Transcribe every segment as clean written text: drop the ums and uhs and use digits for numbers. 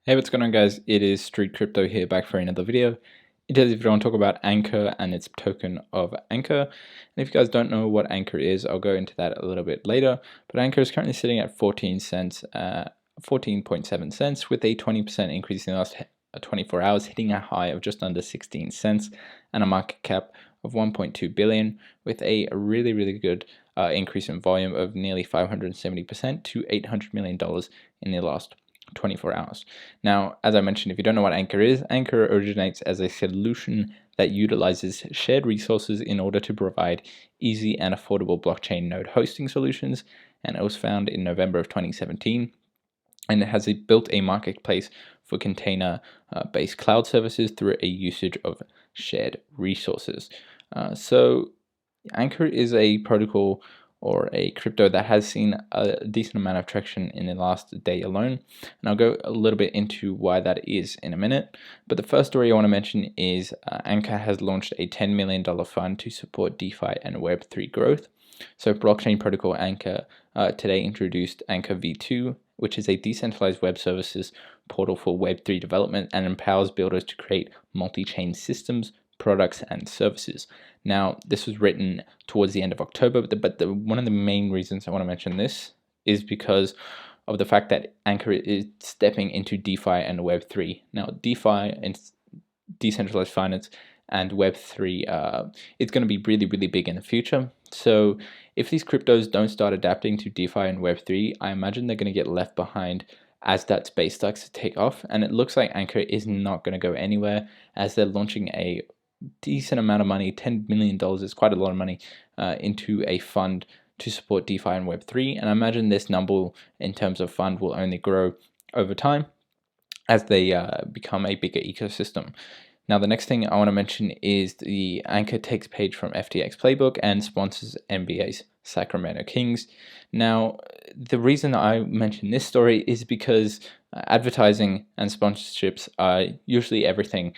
Hey, what's going on, guys? It is Street Crypto here, back for another video. In today's video, I want to talk about Anchor and its token of Anchor. And if you guys don't know what Anchor is, I'll go into that a little bit later. But Anchor is currently sitting at 14 cents, 14.7 cents, with a 20% increase in the last 24 hours, hitting a high of just under 16 cents and a market cap of 1.2 billion, with a really good increase in volume of nearly 570% to $800 million in the last 24 hours. Now, as I mentioned, if you don't know what Anchor is, Anchor originates as a solution that utilizes shared resources in order to provide easy and affordable blockchain node hosting solutions, and it was founded in November of 2017, and it has built a marketplace for container-based cloud services through a usage of shared resources. So Anchor is a protocol or a crypto that has seen a decent amount of traction in the last day alone. And I'll go a little bit into why that is in a minute. But the first story I want to mention is Anchor has launched a $10 million fund to support DeFi and Web3 growth. So blockchain protocol Anchor today introduced Anchor V2, which is a decentralized web services portal for Web3 development and empowers builders to create multi-chain systems, products, and services. Now, this was written towards the end of October, but one of the main reasons I want to mention this is because of the fact that Anchor is stepping into DeFi and Web3. Now, DeFi and decentralized finance and Web3, it's going to be really big in the future. So if these cryptos don't start adapting to DeFi and Web3, I imagine they're going to get left behind as that space starts to take off. And it looks like Anchor is not going to go anywhere, as they're launching a decent amount of money. $10 million is quite a lot of money into a fund to support DeFi and Web3. And I imagine this number in terms of fund will only grow over time as they become a bigger ecosystem. Now, the next thing I want to mention is the Anchor takes page from FTX playbook and sponsors NBA's Sacramento Kings. Now, the reason I mention this story is because advertising and sponsorships are usually everything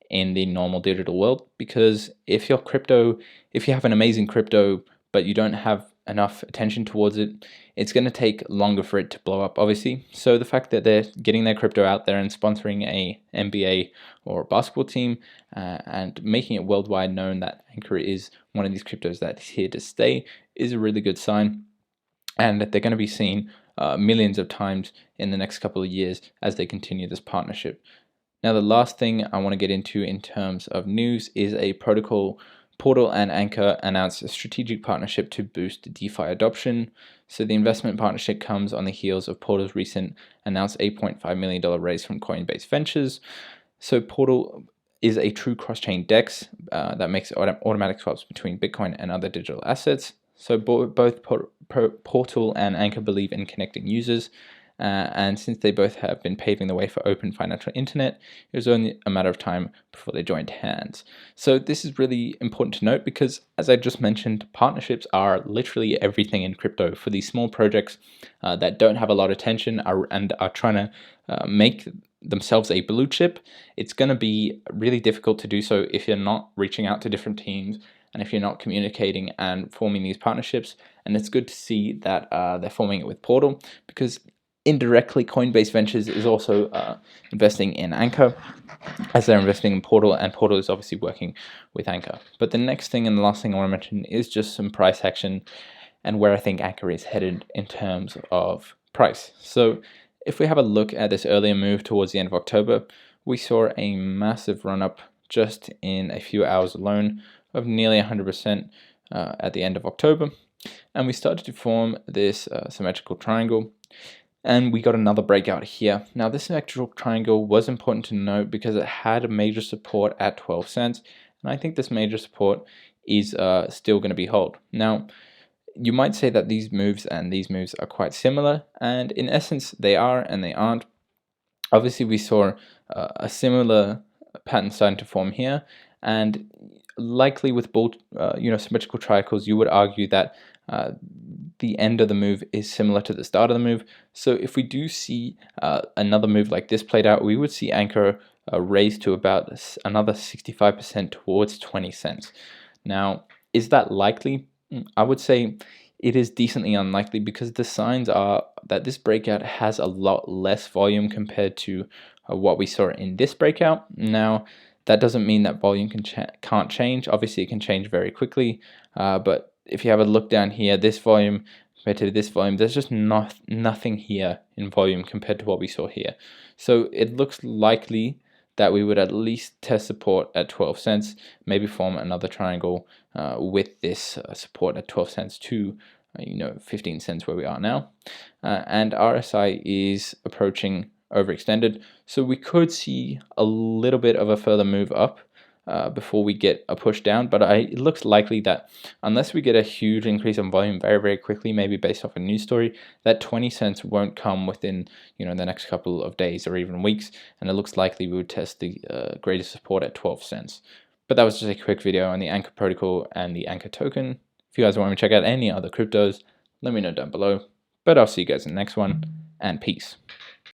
in the normal digital world, because if you have an amazing crypto but you don't have enough attention towards it, it's going to take longer for it to blow up, obviously. So the fact that they're getting their crypto out there and sponsoring a NBA or basketball team and making it worldwide known that Anchor is one of these cryptos that's here to stay is a really good sign, and that they're going to be seen millions of times in the next couple of years as they continue this partnership. Now, the last thing I want to get into in terms of news is a protocol. Portal and Anchor announced a strategic partnership to boost DeFi adoption. So the investment partnership comes on the heels of Portal's recent announced $8.5 million raise from Coinbase Ventures. So Portal is a true cross-chain DEX that makes automatic swaps between Bitcoin and other digital assets. So both Portal and Anchor believe in connecting users. And since they both have been paving the way for open financial internet, it was only a matter of time before they joined hands. So this is really important to note because, as I just mentioned, partnerships are literally everything in crypto. For these small projects that don't have a lot of attention and are trying to make themselves a blue chip, it's going to be really difficult to do so if you're not reaching out to different teams and if you're not communicating and forming these partnerships. And it's good to see that they're forming it with Portal, because indirectly, Coinbase Ventures is also investing in Anchor as they're investing in Portal, and Portal is obviously working with Anchor. But the next thing and the last thing I want to mention is just some price action and where I think Anchor is headed in terms of price. So if we have a look at this earlier move towards the end of October, we saw a massive run up just in a few hours alone of nearly 100% at the end of October. And we started to form this symmetrical triangle. And we got another breakout here. Now, this symmetrical triangle was important to note because it had a major support at 12 cents. And I think this major support is still going to be held. Now, you might say that these moves and these moves are quite similar. And in essence, they are and they aren't. Obviously, we saw a similar pattern starting to form here. And likely with both symmetrical triangles, you would argue that the end of the move is similar to the start of the move. So if we do see another move like this played out, we would see Anchor raise to about another 65% towards 20 cents. Now, is that likely? I would say it is decently unlikely, because the signs are that this breakout has a lot less volume compared to what we saw in this breakout. Now, that doesn't mean that volume can't change. Obviously, it can change very quickly, but if you have a look down here, this volume compared to this volume, there's just nothing here in volume compared to what we saw here. So it looks likely that we would at least test support at 12 cents, maybe form another triangle with this support at 12 cents to 15 cents where we are now. And RSI is approaching overextended, so we could see a little bit of a further move up before we get a push down, but it looks likely that unless we get a huge increase in volume very quickly, maybe based off a news story, that 20 cents won't come within the next couple of days or even weeks, and it looks likely we would test the greatest support at 12 cents. But that was just a quick video on the Anchor protocol and the Anchor token. If you guys want me to check out any other cryptos, let me know down below. But I'll see you guys in the next one, and peace.